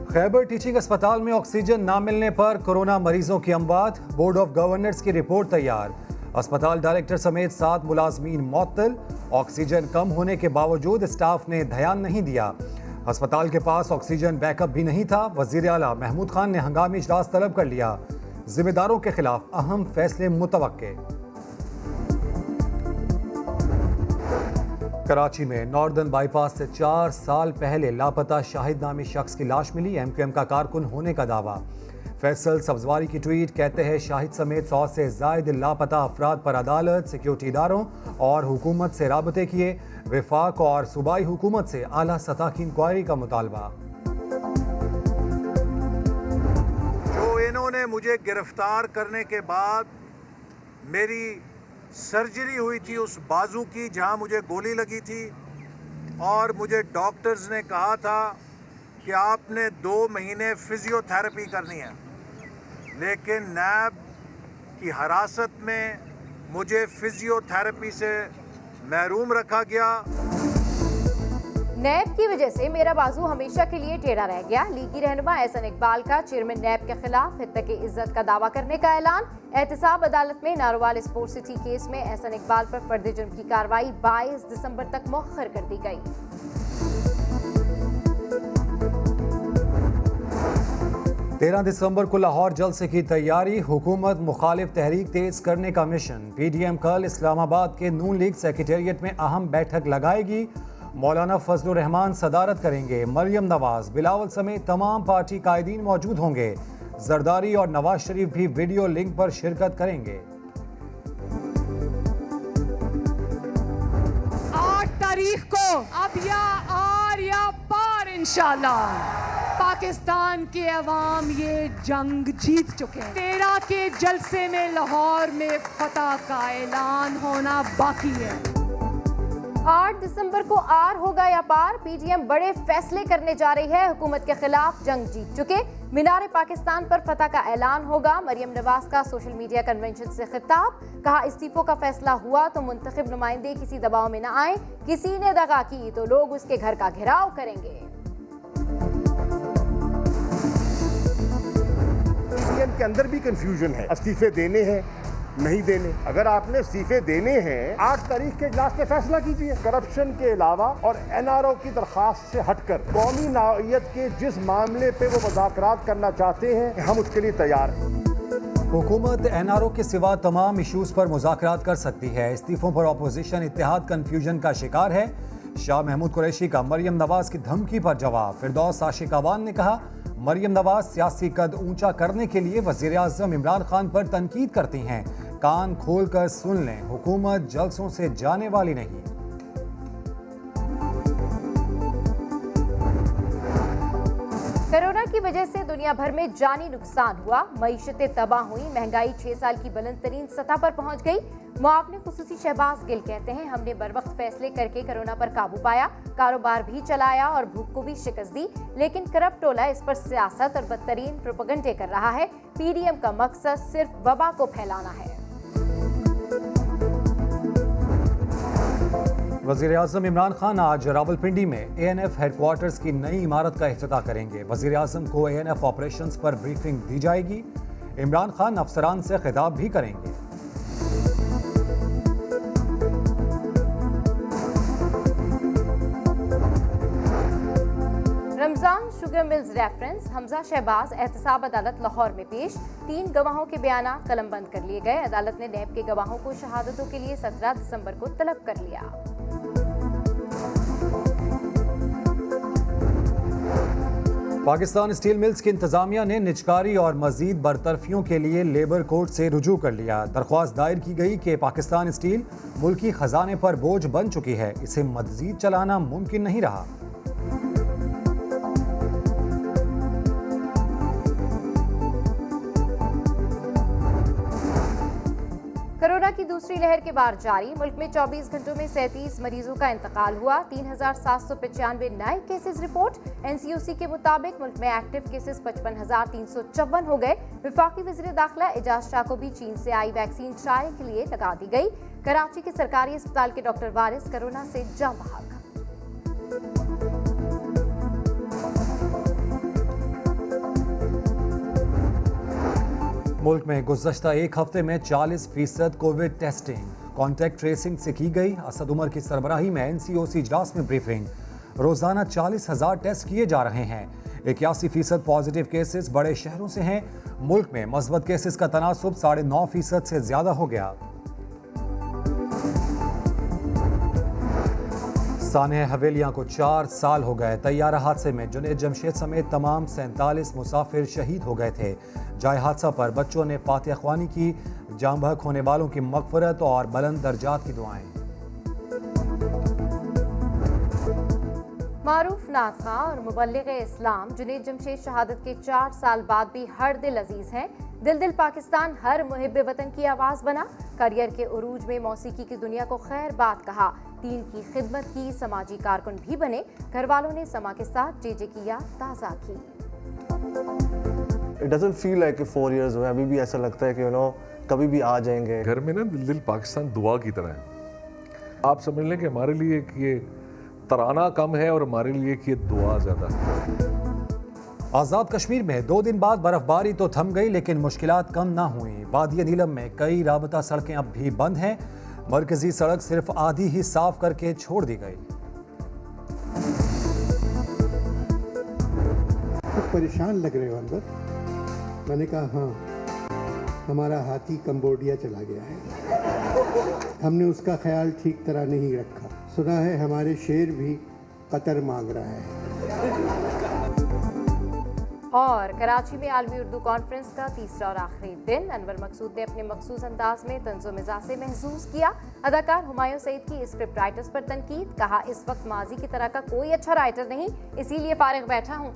Khyber teaching अस्पताल में oxygen ना मिलने पर कोरोना मरीजों की अमवात। बोर्ड ऑफ गवर्नर्स की रिपोर्ट तैयार। अस्पताल डायरेक्टर समेत 7 मुलाजमीन मुअत्तल। ऑक्सीजन कम होने के बावजूद स्टाफ ने ध्यान नहीं दिया। अस्पताल के पास ऑक्सीजन बैकअप भी नहीं था। वजीर आला महमूद खान ने हंगामी इजलास तलब कर लिया। जिम्मेदारों के खिलाफ अहम फैसले मुतवक्के। कराची में नॉर्दर्न बाईपास से 4 साल पहले लापता शाहिद नामी शख्स की लाश मिली। एमक्यूएम का कारकुन होने का दावा। फैसल सब्जवारी की ट्वीट कहते हैं शाहिद समेत 100 से जायद लापता अफराद पर अदालत, सिक्योरिटी इदारों और हुकूमत से राबते किए। विफाक और सूबाई हुकूमत से आला सतह की इंक्वायरी का मुतालबा। जो इन्होंने मुझे गिरफ्तार करने के बाद मेरी सर्जरी हुई थी उस बाजू की जहां मुझे गोली लगी थी, और मुझे डॉक्टर्स ने कहा था कि आपने 2 महीने फिजियोथेरेपी करनी है, लेकिन नैब की हिरासत में मुझे फिजियोथेरेपी से महरूम रखा गया। नैब की वजह से मेरा बाजू हमेशा के लिए टेढ़ा रह गया। लीगी रहनुमा एहसन इकबाल का चेयरमैन नैब के खिलाफ हित्तक इज्जत का दावा करने का ऐलान। एहतसाब अदालत में नारोवाल स्पोर्ट्स सिटी केस में एहसन इकबाल पर फर्द जुर्म की कार्रवाई 22 दिसंबर तक मौखर कर दी गई। 13 दिसंबर को लाहौर जलसे की तैयारी। हुकूमत मुखालिफ तहरीक तेज करने का मिशन। पीडीएम कल इस्लामाबाद के नून लीग सेक्रेटेरिएट में अहम बैठक लगाएगी। मौलाना फजलुर रहमान सदारत करेंगे। मरियम नवाज, बिलावल समेत तमाम पार्टी कायदीन मौजूद होंगे। जरदारी और नवाज शरीफ भी वीडियो लिंक पर शिरकत करेंगे। 8 तारीख को अब या आर या पार इंशाल्लाह पाकिस्तान के अवाम ये जंग जीत चुके हैं। 13 के जलसे में लाहौर में फतह का ऐलान होना बाकी है। 8 दिसंबर को आर होगा या पार। पीडीएम बड़े फैसले करने जा रही है। हुकूमत के खिलाफ जंग जीत चुके। मीनार पाकिस्तान पर फतह का ऐलान होगा। मरियम नवाज का सोशल मीडिया कन्वेंशन से खिताब। कहा इस्तीफों का फैसला हुआ तो मुंतखब नुमाइंदे किसी दबाव में न आए। किसी ने दगा की तो लोग उसके घर का घेराव करेंगे। पीडीएम के अंदर भी कंफ्यूजन है। इस्तीफे देने हैं नहीं देने। अगर आपने इस्तीफे देने हैं 8 तारीख के इजलास पे फैसला कीजिए। करप्शन के अलावा और एनआरओ की दरखास्त से हटकर कौमी नौइयत के जिस मामले पे वो मुज़ाकरात करना चाहते हैं हम उसके लिए तैयार हैं। हुकूमत एनआरओ के सिवा तमाम इशूज पर मुज़ाकरात कर सकती है। इस्तीफों पर अपोजिशन इत्तेहाद कन्फ्यूजन का शिकार है। शाह महमूद कुरैशी का मरियम नवाज की धमकी पर जवाब। फिरदौस आशिक अवान ने कहा मरियम नवाज सियासी कद ऊंचा करने के लिए वज़ीर आज़म इमरान खान पर तनकीद करती हैं। कान खोलकर सुन लें, हुकूमत जलसों से जाने वाली नहीं। कोरोना की वजह से दुनिया भर में जानी नुकसान हुआ। मईशतें तबाह हुई। महंगाई 6 साल की बुलंद तरीन सतह पर पहुंच गई। मुआवने खुसूसी शहबाज गिल कहते हैं हमने बर वक्त फैसले करके कोरोना पर काबू पाया, कारोबार भी चलाया और भूख को भी शिकस्त दी, लेकिन करप्ट टोला इस पर सियासत और बदतरीन प्रोपेगेंडे कर रहा है। पीडीएम का मकसद सिर्फ वबा को फैलाना है। वज़ीर आज़म इमरान खान आज रावलपिंडी में एएनएफ हेडक्वार्टर्स की नई इमारत का इफ्तिताह करेंगे। वज़ीर आज़म को एएनएफ ऑपरेशंस पर ब्रीफिंग दी जाएगी। इमरान खान अफसरान से खिताब भी करेंगे। Ramzan sugar mills reference. Hamza Shahbaz एहतसाब अदालत लाहौर में पेश। 3 गवाहों के बयान कलमबंद कर लिए गए। अदालत ने नैब के गवाहों को शहादतों के लिए 17 दिसंबर को तलब कर लिया। पाकिस्तान स्टील मिल्स की इंतजामिया ने निजकारी और मजीद बरतरफियों के लिए लेबर कोर्ट से रुजू कर लिया। दरख्वास्त दायर की गई कि पाकिस्तान स्टील मुल्की खजाने पर बोझ बन चुकी है, इसे मजीद चलाना मुमकिन नहीं रहा। कोरोना की दूसरी लहर के बाद जारी। मुल्क में 24 घंटों में 37 मरीजों का इंतकाल हुआ। 3795 नए केसेस रिपोर्ट। एनसीयूसी के मुताबिक मुल्क में एक्टिव केसेस 55,354 हो गए। वफाकी वज़ीर दाखिला एजाज शाह को भी चीन से आई वैक्सीन ट्रायल के लिए लगा दी गई। कराची के सरकारी अस्पताल के डॉक्टर वारिस कोरोना से जाँ बहक। मुल्क में गुज़श्ता एक हफ्ते में 40% कोविड टेस्टिंग कॉन्टैक्ट ट्रेसिंग से की गई। असद उमर की सरबराही में NCOC इजलास में ब्रीफिंग। रोजाना 40,000 टेस्ट किए जा रहे हैं। 81% पॉजिटिव केसेस बड़े शहरों से हैं। मुल्क में मस्बत केसेस का तनासुब 9.5% से ज्यादा हो गया। साने हवेलियां को 4 साल हो गए। तैयारा हादसे में जुनैद जमशेद समेत तमाम 47 मुसाफिर शहीद हो गए थे। जाए हादसा पर बच्चों ने फातिहा ख्वानी की। जान बहक होने वालों की मगफरत और बुलंद दर्जात की दुआएं। मारूफ नात खां और मुबल्लिग इस्लाम जुनैद जमशेद शहादत के 4 साल बाद भी हर दिल अजीज हैं। दिल दिल पाकिस्तान हर मुहिब वतन की आवाज़ बना। करियर के उरूज में मौसीकी की दुनिया को खैर बात कहा। दीन की खिदमत की, समाजी कारकुन भी बने। घर वालों ने समा के साथ जे की याद ताज़ा की। It doesn't feel like 4 years हुए, अभी भी ऐसा लगता है कि कभी भी आ जाएंगे। घर में ना दिल दिल पाकिस्तान दुआ की तरह है। आप समझ लें कि हमारे लिए ये तराना कम है और हमारे लिए कि ये दुआ ज़्यादा है। आज़ाद कश्मीर में 2 दिन बाद बर्फबारी तो थम गई, लेकिन मुश्किलात कम ना हुई। वादी नीलम में कई राबता सड़कें अब भी बंद हैं। मरकजी सड़क सिर्फ आधी ही साफ करके छोड़ दी गई। कुछ परेशान लग रहे हो अंदर? मैंने कहा हाँ, हमारा हाथी कंबोडिया चला गया है। हमने उसका ख्याल ठीक तरह नहीं रखा। सुना है हमारे शेर भी कतर मांग रहा है। और कराची में आलमी उर्दू कॉन्फ्रेंस का तीसरा और आखिरी दिन। अनवर मकसूद ने अपने मखसूस अंदाज में तंज़ो मिजाज से महसूस किया। अदाकार हुमायूं सईद की स्क्रिप्ट राइटर्स पर तनकीद। कहा, इस वक्त माजी की तरह का कोई अच्छा राइटर नहीं, इसीलिए फारिग बैठा हूँ।